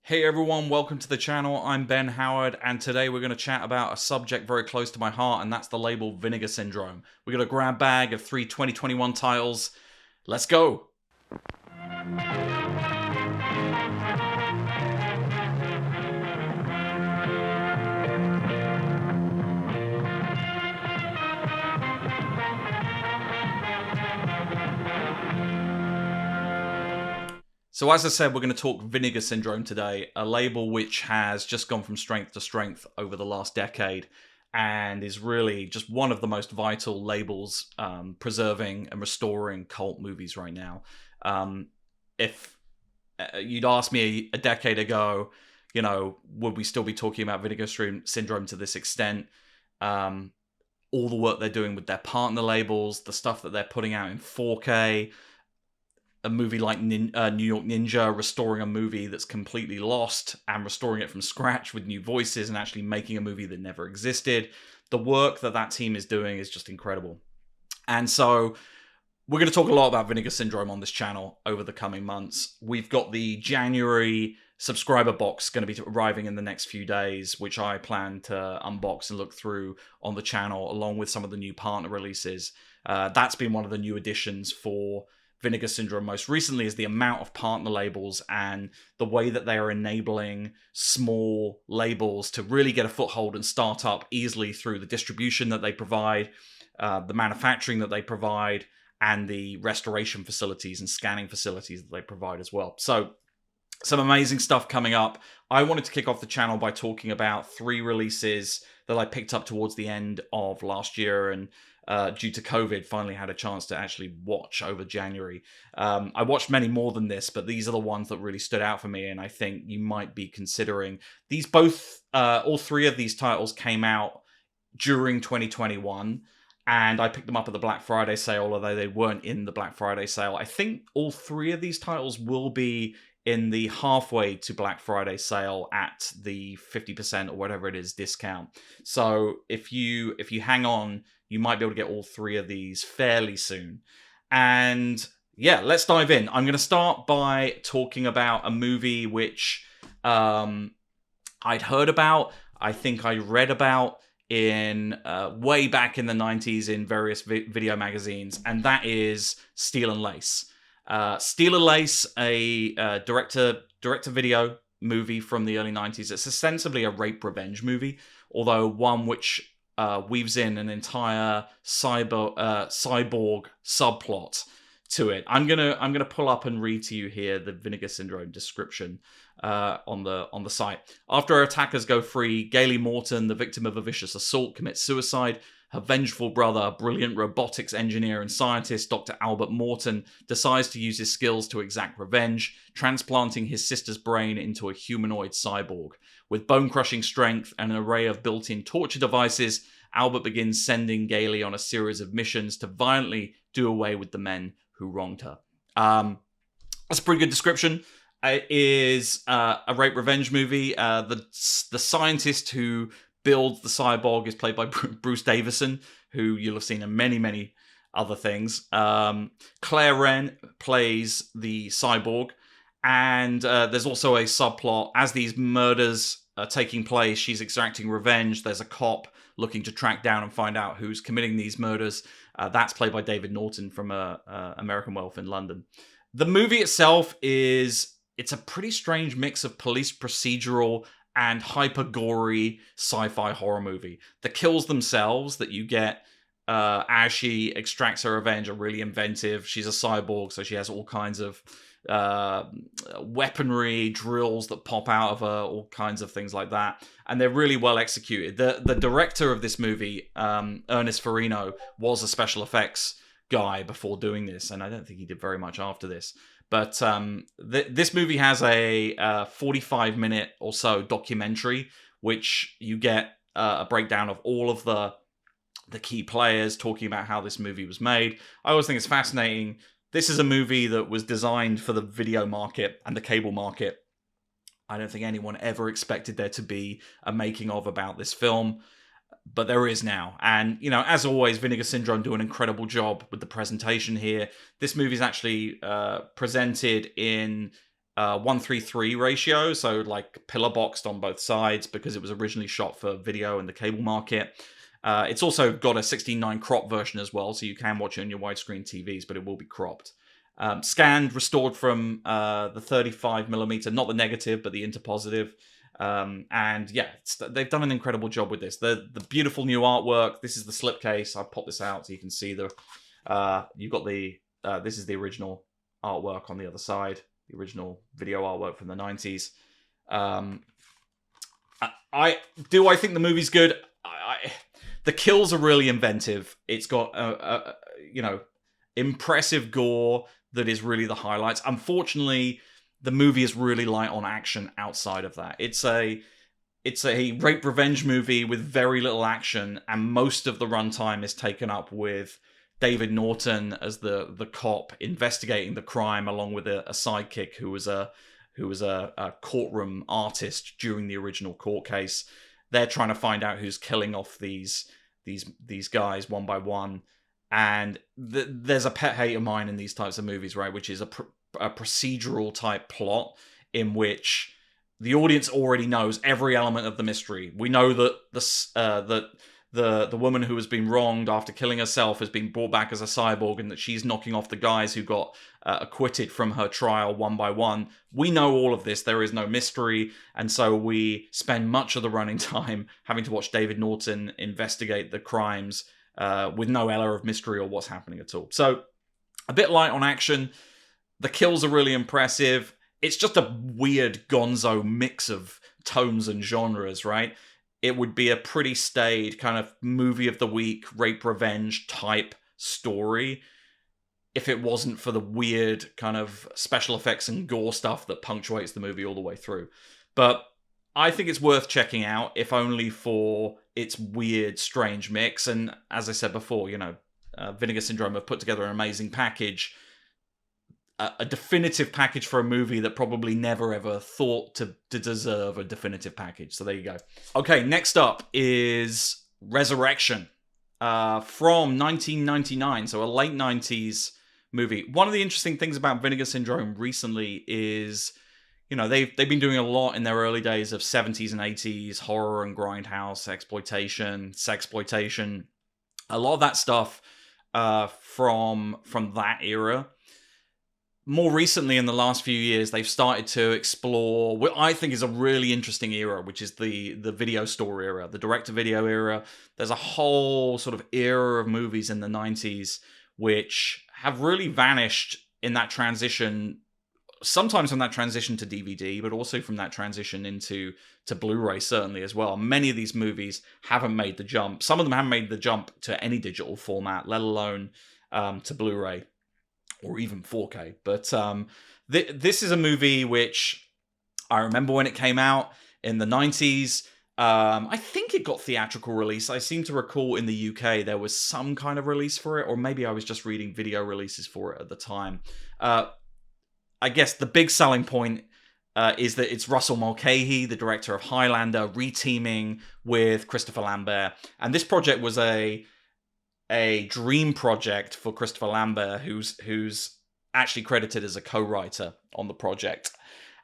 Hey everyone, welcome to the channel. I'm Ben Howard, and today we're going to chat about a subject very close to my heart, and that's the label Vinegar Syndrome. We got a grab bag of three 2021 titles. Let's go! So as I said, we're going to talk Vinegar Syndrome today, a label which has just gone from strength to strength over the last decade and is really just one of the most vital labels preserving and restoring cult movies right now. If you'd asked me a decade ago, would we still be talking about Vinegar Syndrome to this extent? All the work they're doing with their partner labels, the stuff that they're putting out in 4K, a movie like New York Ninja, restoring a movie that's completely lost and restoring it from scratch with new voices and actually making a movie that never existed. The work that team is doing is just incredible. And so we're going to talk a lot about Vinegar Syndrome on this channel over the coming months. We've got the January subscriber box going to be arriving in the next few days, which I plan to unbox and look through on the channel, along with some of the new partner releases. That's been one of the new additions for Vinegar Syndrome most recently, is the amount of partner labels and the way that they are enabling small labels to really get a foothold and start up easily through the distribution that they provide, the manufacturing that they provide, and the restoration facilities and scanning facilities that they provide as well. So some amazing stuff coming up. I wanted to kick off the channel by talking about three releases that I picked up towards the end of last year and due to COVID, finally had a chance to actually watch over January. I watched many more than this, but these are the ones that really stood out for me, and I think you might be considering. These all three of these titles came out during 2021, and I picked them up at the Black Friday sale, although they weren't in the Black Friday sale. I think all three of these titles will be in the halfway to Black Friday sale at the 50% or whatever it is discount. So if you hang on, you might be able to get all three of these fairly soon. And yeah, let's dive in. I'm going to start by talking about a movie which I'd heard about. I think I read about in way back in the 90s in various video magazines, and that is Steel and Lace. Steel and Lace, a direct-to-video movie from the early 90s. It's ostensibly a rape revenge movie, although one which weaves in an entire cyborg subplot to it. I'm gonna pull up and read to you here the Vinegar Syndrome description on the site. After her attackers go free, Gailey Morton, the victim of a vicious assault, commits suicide. Her vengeful brother, brilliant robotics engineer and scientist Dr. Albert Morton, decides to use his skills to exact revenge, transplanting his sister's brain into a humanoid cyborg. With bone-crushing strength and an array of built-in torture devices, Albert begins sending Gailey on a series of missions to violently do away with the men who wronged her. That's a pretty good description. It is a rape revenge movie. The scientist who builds the cyborg is played by Bruce Davison, who you'll have seen in many, many other things. Claire Wren plays the cyborg. And there's also a subplot. As these murders are taking place, she's exacting revenge. There's a cop looking to track down and find out who's committing these murders. That's played by David Norton from American Wealth in London. The movie itself it's a pretty strange mix of police procedural and hyper-gory sci-fi horror movie. The kills themselves that you get as she extracts her revenge are really inventive. She's a cyborg, so she has all kinds of weaponry, drills that pop out of her, all kinds of things like that. And they're really well executed. The director of this movie, Ernest Farino, was a special effects guy before doing this, and I don't think he did very much after this. But this movie has a 45-minute or so documentary, which you get a breakdown of all of the key players talking about how this movie was made. I always think it's fascinating. This is a movie that was designed for the video market and the cable market. I don't think anyone ever expected there to be a making of about this film. but there is now. And, you know, as always, Vinegar Syndrome do an incredible job with the presentation here. This movie is actually presented in 1:3 ratio, so like pillar boxed on both sides because it was originally shot for video in the cable market. It's also got a 16:9 crop version as well, so you can watch it on your widescreen TVs, but it will be cropped. Scanned, restored from the 35mm, not the negative, but the interpositive. And yeah, they've done an incredible job with this. The beautiful new artwork. This is the slipcase. I'll pop this out so you can see you've got the, this is the original artwork on the other side. The original video artwork from the 90s. I think the movie's good. The kills are really inventive. It's got impressive gore that is really the highlights. Unfortunately, the movie is really light on action outside of that. It's a rape revenge movie with very little action, and most of the runtime is taken up with David Norton as the cop investigating the crime, along with a sidekick who was a courtroom artist during the original court case. They're trying to find out who's killing off these guys one by one, and there's a pet hate of mine in these types of movies, right? Which is a procedural type plot in which the audience already knows every element of the mystery. We know that the woman who has been wronged after killing herself has been brought back as a cyborg, and that she's knocking off the guys who got acquitted from her trial one by one. We know all of this. There is no mystery, and so we spend much of the running time having to watch David Norton investigate the crimes with no air of mystery or what's happening at all. So a bit light on action. The kills are really impressive. It's just a weird gonzo mix of tones and genres, right? It would be a pretty staid kind of movie of the week, rape revenge type story if it wasn't for the weird kind of special effects and gore stuff that punctuates the movie all the way through. But I think it's worth checking out, if only for its weird, strange mix. And as I said before, Vinegar Syndrome have put together an amazing package. A definitive package for a movie that probably never ever thought to deserve a definitive package. So there you go. Okay, next up is Resurrection from 1999, so a late 90s movie. One of the interesting things about Vinegar Syndrome recently is, they've been doing a lot in their early days of 70s and 80s horror and grindhouse exploitation, sexploitation, a lot of that stuff from that era. More recently, in the last few years, they've started to explore what I think is a really interesting era, which is the video store era, the direct-to-video era. There's a whole sort of era of movies in the 90s which have really vanished in that transition, sometimes from that transition to DVD, but also from that transition into Blu-ray, certainly, as well. Many of these movies haven't made the jump. Some of them haven't made the jump to any digital format, let alone to Blu-ray. Or even 4K. But this is a movie which I remember when it came out in the 90s. I think it got theatrical release. I seem to recall in the UK there was some kind of release for it, or maybe I was just reading video releases for it at the time. I guess the big selling point is that it's Russell Mulcahy, the director of Highlander, reteaming with Christopher Lambert. And this project was a dream project for Christopher Lambert, who's actually credited as a co-writer on the project.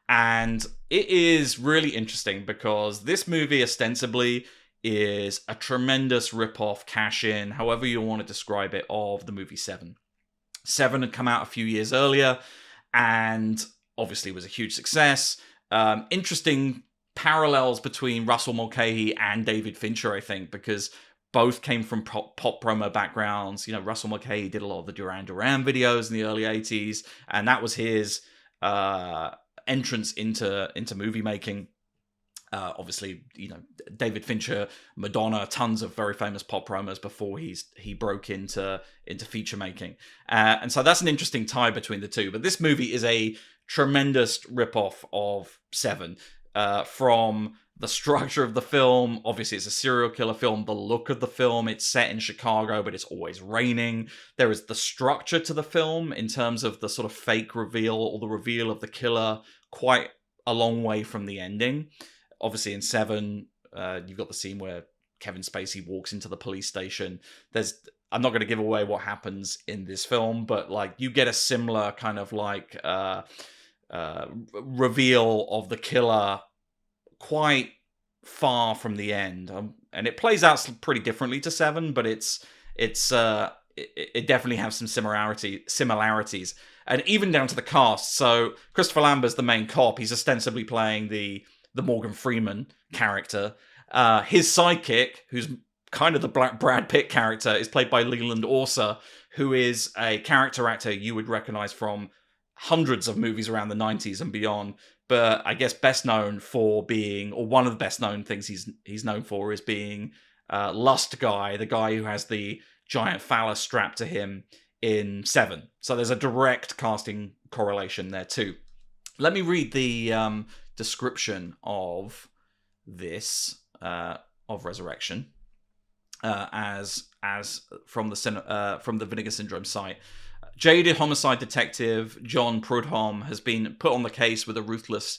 And it is really interesting because this movie ostensibly is a tremendous rip-off, cash-in, however you want to describe it, of the movie Seven. Seven had come out a few years earlier and obviously was a huge success. Interesting parallels between Russell Mulcahy and David Fincher, I think, because both came from pop promo backgrounds. Russell Mulcahy did a lot of the Duran Duran videos in the early 80s, and that was his entrance into movie making. Obviously, David Fincher, Madonna, tons of very famous pop promos before he broke into feature making. And so that's an interesting tie between the two. But this movie is a tremendous ripoff of Seven, from the structure of the film. Obviously, it's a serial killer film. The look of the film, it's set in Chicago, but it's always raining. There is the structure to the film in terms of the sort of fake reveal or the reveal of the killer quite a long way from the ending. Obviously, in Seven, you've got the scene where Kevin Spacey walks into the police station. I'm not going to give away what happens in this film, but you get a similar kind of reveal of the killer quite far from the end, and it plays out pretty differently to 7, but it definitely has some similarities, and even down to the cast. So Christopher Lambert's the main cop. He's ostensibly playing the Morgan Freeman character. His sidekick, who's kind of the Brad Pitt character, is played by Leland Orser, who is a character actor you would recognize from hundreds of movies around the 90s and beyond. But I guess best known for being, or one of the best known things he's known for, is being Lust Guy, the guy who has the giant phallus strapped to him in 7. So there's a direct casting correlation there too. Let me read the description of this, of Resurrection, as from the Vinegar Syndrome site. Jaded homicide detective John Prudhomme has been put on the case of a ruthless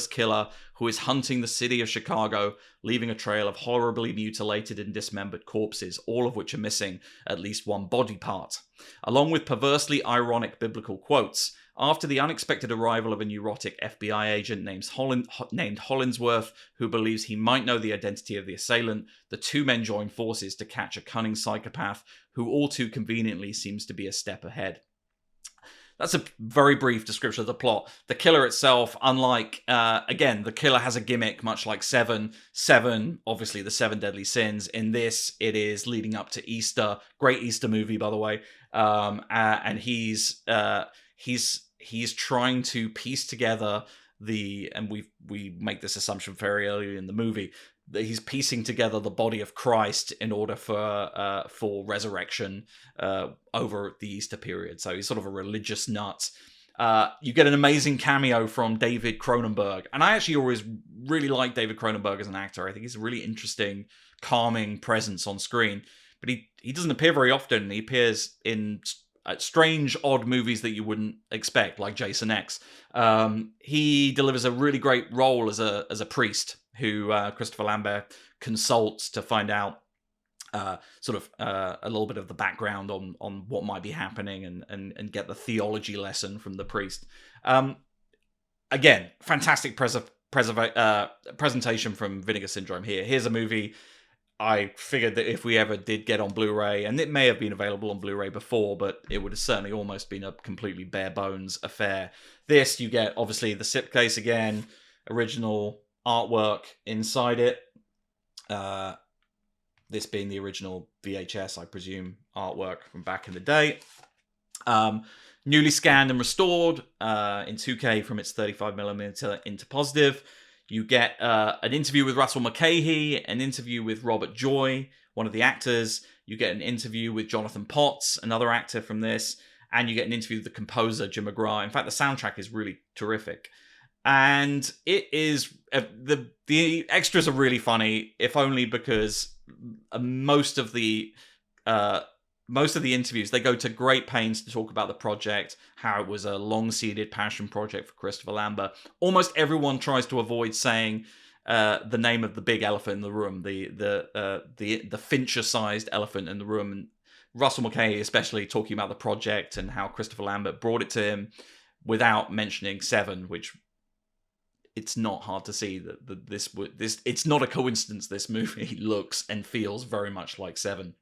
killer who is hunting the city of Chicago, leaving a trail of horribly mutilated and dismembered corpses, all of which are missing at least one body part, along with perversely ironic biblical quotes. After the unexpected arrival of a neurotic FBI agent named Hollingsworth, who believes he might know the identity of the assailant, the two men join forces to catch a cunning psychopath who all too conveniently seems to be a step ahead. That's a very brief description of the plot. The killer itself, unlike, again, the killer has a gimmick much like 7. 7, obviously the 7 deadly sins. In this, it is leading up to Easter. Great Easter movie, by the way. And he's trying to piece together and we make this assumption very early in the movie, that he's piecing together the body of Christ in order for resurrection over the Easter period. So he's sort of a religious nut. You get an amazing cameo from David Cronenberg, and I actually always really like David Cronenberg as an actor. I think he's a really interesting, calming presence on screen. But he doesn't appear very often. He appears in strange, odd movies that you wouldn't expect, like Jason X. He delivers a really great role as a priest who Christopher Lambert consults to find out a little bit of the background on what might be happening and get the theology lesson from the priest. Again, fantastic presentation from Vinegar Syndrome here. Here's a movie I figured that if we ever did get on Blu-ray, and it may have been available on Blu-ray before, but it would have certainly almost been a completely bare bones affair. This, you get obviously the slipcase again, original artwork inside it. This being the original VHS, I presume, artwork from back in the day. Newly scanned and restored in 2K from its 35mm into positive. You get an interview with Russell Mulcahy, an interview with Robert Joy, one of the actors. You get an interview with Jonathan Potts, another actor from this. And you get an interview with the composer, Jim McGrath. In fact, the soundtrack is really terrific. And it is... the extras are really funny, if only because most of the interviews, they go to great pains to talk about the project, how it was a long-seeded passion project for Christopher Lambert. Almost everyone tries to avoid saying the name of the big elephant in the room, the Fincher-sized elephant in the room. And Russell Mulcahy especially talking about the project and how Christopher Lambert brought it to him without mentioning 7, which it's not hard to see that this it's not a coincidence this movie looks and feels very much like 7.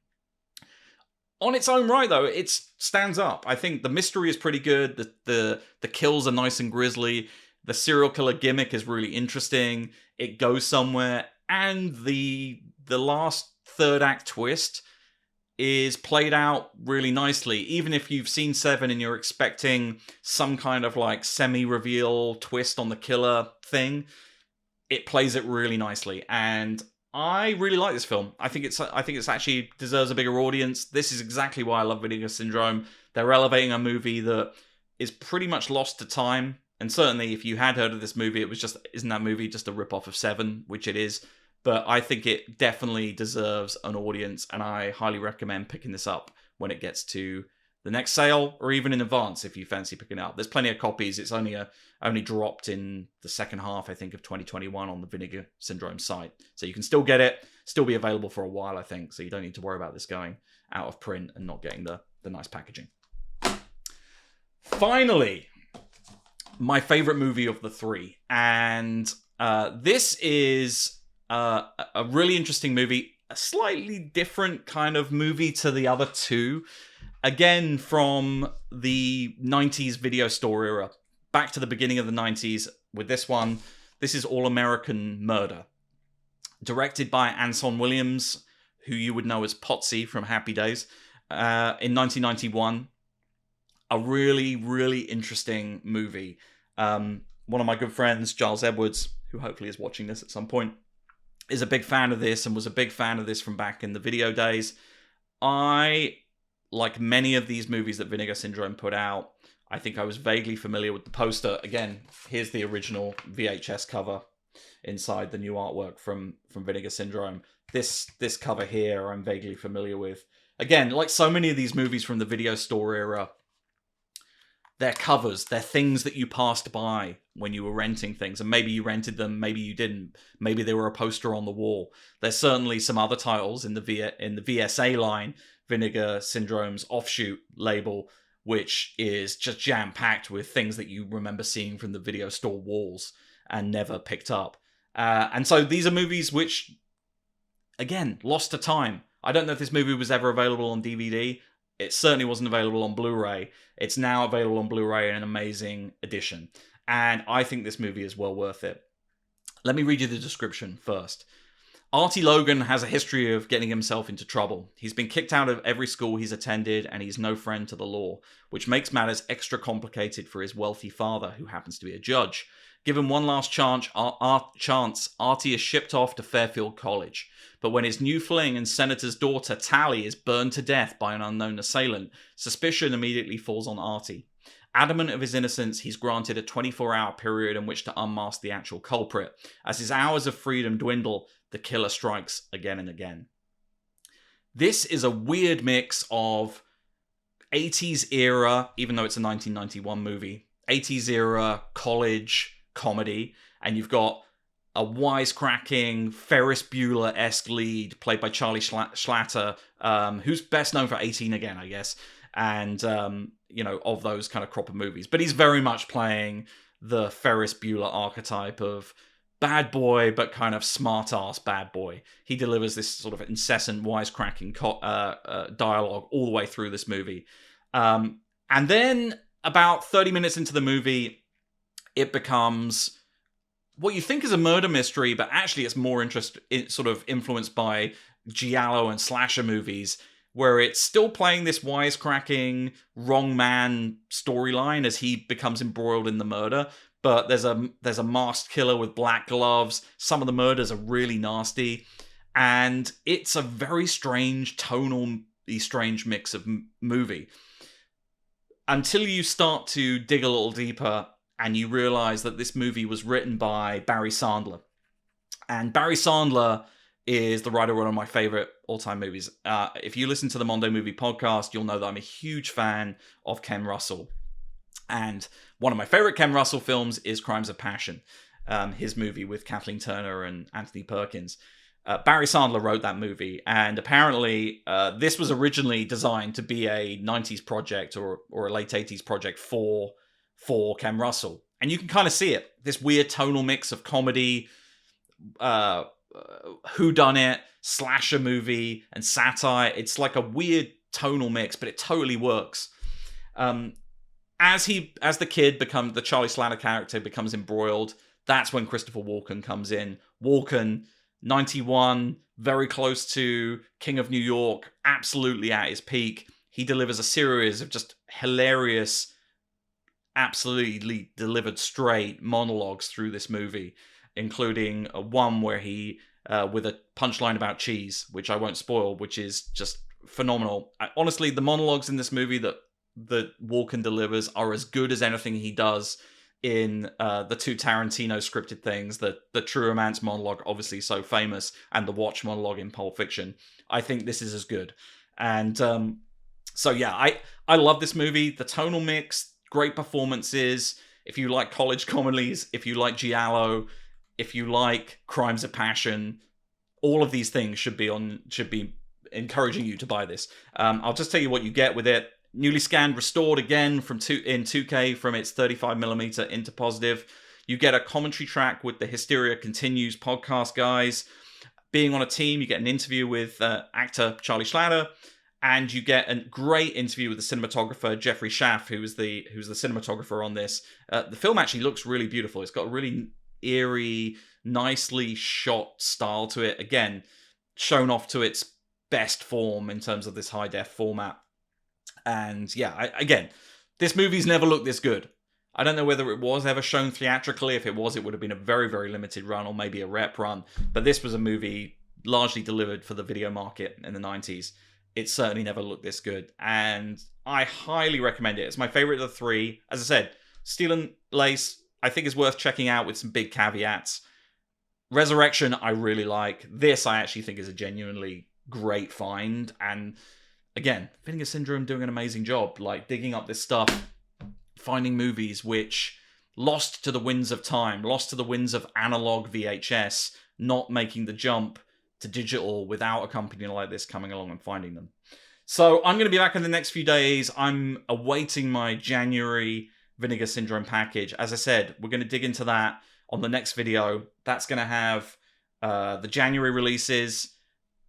On its own right, though, it stands up. I think the mystery is pretty good. The kills are nice and grisly. The serial killer gimmick is really interesting. It goes somewhere. And the last third act twist is played out really nicely. Even if you've seen 7 and you're expecting some kind of like semi-reveal twist on the killer thing, it plays it really nicely. And I really like this film. I think it's actually deserves a bigger audience. This is exactly why I love Vinegar Syndrome. They're elevating a movie that is pretty much lost to time. And certainly if you had heard of this movie, isn't that movie just a rip-off of 7, which it is. But I think it definitely deserves an audience, and I highly recommend picking this up when it gets to the next sale, or even in advance if you fancy picking it up. There's plenty of copies. It's only dropped in the second half, I think, of 2021 on the Vinegar Syndrome site. So you can still get it, still be available for a while, I think. So you don't need to worry about this going out of print and not getting the nice packaging. Finally, my favorite movie of the three. And this is a really interesting movie, a slightly different kind of movie to the other two. Again, from the 90s video store era, back to the beginning of the 90s with this one. This is All American Murder. Directed by Anson Williams, who you would know as Potsy from Happy Days, in 1991. A really, really interesting movie. One of my good friends, Giles Edwards, who hopefully is watching this at some point, is a big fan of this and was a big fan of this from back in the video days. I, like many of these movies that Vinegar Syndrome put out, I think I was vaguely familiar with the poster. Again, here's the original VHS cover inside the new artwork from Vinegar Syndrome. This cover here I'm vaguely familiar with. Again, like so many of these movies from the video store era, they're covers, they're things that you passed by when you were renting things, and maybe you rented them, maybe you didn't, maybe they were a poster on the wall. There's certainly some other titles in the VSA line, Vinegar Syndrome's offshoot label, which is just jam-packed with things that you remember seeing from the video store walls and never picked up. And so these are movies which, again, lost to time. I don't know if this movie was ever available on DVD. It certainly wasn't available on Blu-ray. It's now available on Blu-ray in an amazing edition. And I think this movie is well worth it. Let me read you the description first. Artie Logan has a history of getting himself into trouble. He's been kicked out of every school he's attended, and he's no friend to the law, which makes matters extra complicated for his wealthy father, who happens to be a judge. Given one last chance, Artie is shipped off to Fairfield College. But when his new fling and senator's daughter, Tally, is burned to death by an unknown assailant, suspicion immediately falls on Artie. Adamant of his innocence, he's granted a 24-hour period in which to unmask the actual culprit. As his hours of freedom dwindle, the killer strikes again and again. This is a weird mix of 80s era, even though it's a 1991 movie, 80s era college comedy, and you've got a wisecracking Ferris Bueller-esque lead played by Charlie Schlatter, who's best known for 18 Again, I guess, and of those kind of crop of movies. But he's very much playing the Ferris Bueller archetype of bad boy, but kind of smart-ass bad boy. He delivers this sort of incessant wisecracking dialogue all the way through this movie. And then about 30 minutes into the movie, it becomes what you think is a murder mystery, but actually it's more sort of influenced by giallo and slasher movies, where it's still playing this wisecracking wrong man storyline as he becomes embroiled in the murder. But there's a masked killer with black gloves. Some of the murders are really nasty, and it's a very strange, tonally strange mix of movie. Until you start to dig a little deeper, and you realize that this movie was written by Barry Sandler, and Barry Sandler is the writer of one of my favorite all-time movies. If you listen to the Mondo Movie Podcast, you'll know that I'm a huge fan of Ken Russell. And one of my favorite Ken Russell films is Crimes of Passion, his movie with Kathleen Turner and Anthony Perkins. Barry Sandler wrote that movie, and apparently this was originally designed to be a 90s project or a late 80s project for Ken Russell. And you can kind of see it, this weird tonal mix of comedy, whodunit, slasher movie, and satire. It's like a weird tonal mix, but it totally works. As the Charlie Slatter character becomes embroiled, that's when Christopher Walken comes in. Walken, 91, very close to King of New York, absolutely at his peak. He delivers a series of just hilarious, absolutely delivered straight monologues through this movie, including one where he, with a punchline about cheese, which I won't spoil, which is just phenomenal. Honestly, the monologues in this movie that Walken delivers are as good as anything he does in the two Tarantino scripted things, the True Romance monologue, obviously so famous, and the Watch monologue in Pulp Fiction. I think this is as good. And so yeah, I love this movie. The tonal mix, great performances. If you like college comedies, if you like giallo, if you like Crimes of Passion, all of these things should be encouraging you to buy this. I'll just tell you what you get with it. newly scanned, restored again in 2K from its 35mm into positive. You get a commentary track with the Hysteria Continues podcast guys. Being on a team, you get an interview with actor Charlie Schlatter, and you get a great interview with the cinematographer Jeffrey Schaff, who's the cinematographer on this. The film actually looks really beautiful. It's got a really eerie, nicely shot style to it. Again, shown off to its best form in terms of this high def format. And yeah, again, this movie's never looked this good. I don't know whether it was ever shown theatrically. If it was, it would have been a very, very limited run or maybe a rep run. But this was a movie largely delivered for the video market in the 90s. It certainly never looked this good. And I highly recommend it. It's my favorite of the three. As I said, Steel and Lace, I think is worth checking out with some big caveats. Resurrection, I really like. This, I actually think is a genuinely great find. And again, Vinegar Syndrome doing an amazing job. Like, digging up this stuff, finding movies which lost to the winds of time, lost to the winds of analog VHS, not making the jump to digital without a company like this coming along and finding them. So I'm going to be back in the next few days. I'm awaiting my January Vinegar Syndrome package. As I said, we're going to dig into that on the next video. That's going to have the January releases,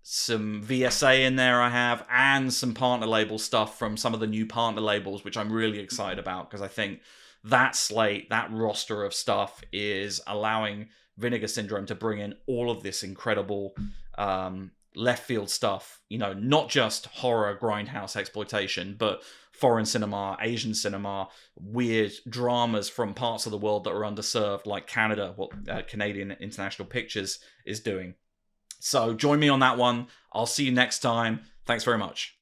some VSA in there I have, and some partner label stuff from some of the new partner labels, which I'm really excited about, because I think that slate, that roster of stuff is allowing Vinegar Syndrome to bring in all of this incredible left field stuff, you know, not just horror grindhouse exploitation, but foreign cinema, Asian cinema, weird dramas from parts of the world that are underserved, like Canada, what Canadian International Pictures is doing. So join me on that one. I'll see you next time. Thanks very much.